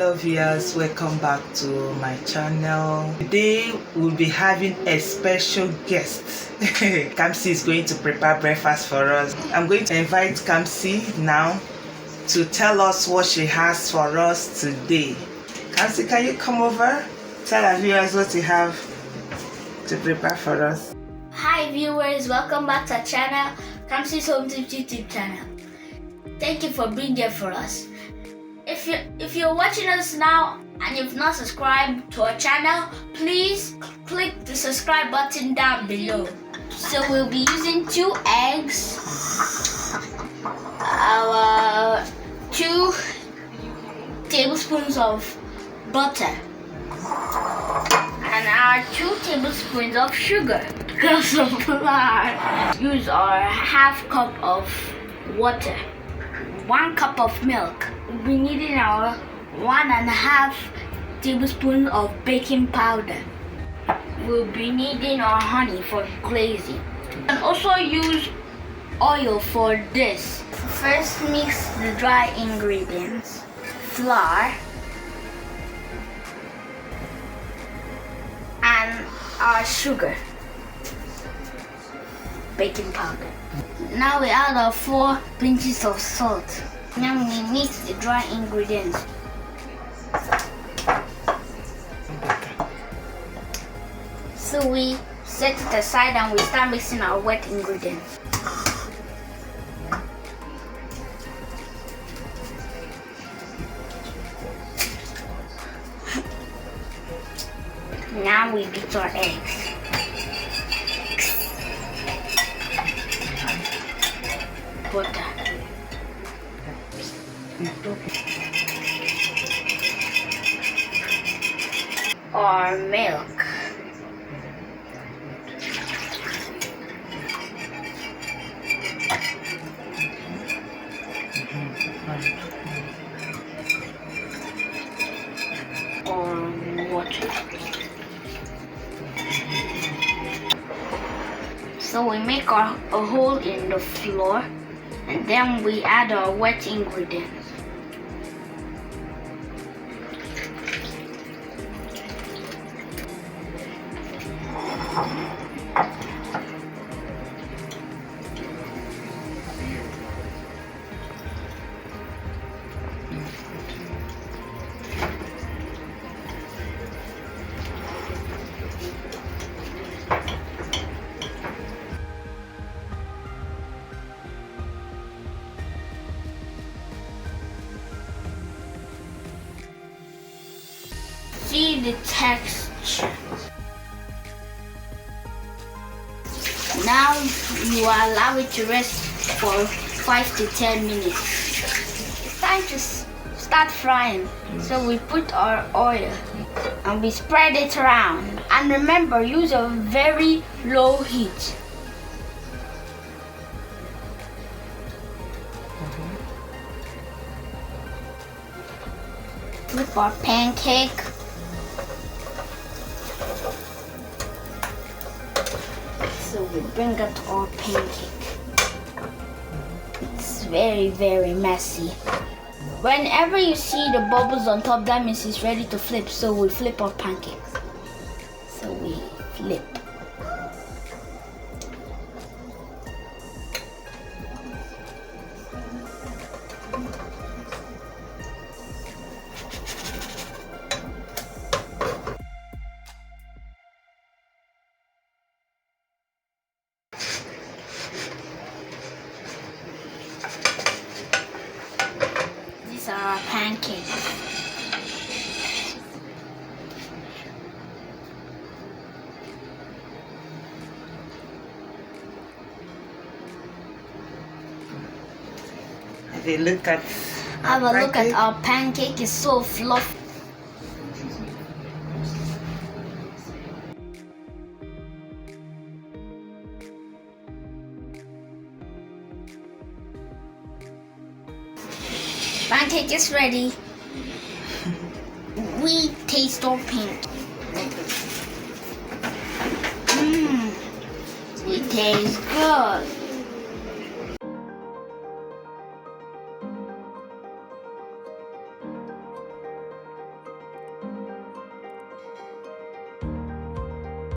Hello viewers, welcome back to my channel. Today we'll be having a special guest. Kamsi is going to prepare breakfast for us. I'm going to invite Kamsi now to tell us what she has for us today. Kamsi, can you come over? Tell our viewers what you have to prepare for us. Hi viewers, welcome back to our channel, Kamsi's Home Tips YouTube channel. Thank you for being there for us. If you're watching us now and you've not subscribed to our channel, please click the subscribe button down below. So we'll be using 2 eggs, our 2 tablespoons of butter, and our 2 tablespoons of sugar. Because of flour, use our half cup of water, 1 cup of milk. We'll be needing our 1.5 tablespoons of baking powder. We'll be needing our honey for glazing. And also use oil for this. First, mix the dry ingredients, flour, and our sugar, baking powder. Now we add our 4 pinches of salt. Now we mix the dry ingredients. So we set it aside and we start mixing our wet ingredients. Now we beat our eggs. Butter. Or milk. Or water. So we make a hole in the floor, and then we add our wet ingredients. See the texture. Now you allow it to rest for 5 to 10 minutes. It's time to start frying. So we put our oil and we spread it around. And remember, use a very low heat. Flip our pancake. So we bring out our pancake. It's very, very messy. Whenever you see the bubbles on top, that means it's ready to flip. So we flip our pancakes. So we flip. These are our pancakes. Have a look at Our pancake. It's so fluffy. Pancake is ready. We taste our pancake. It tastes good.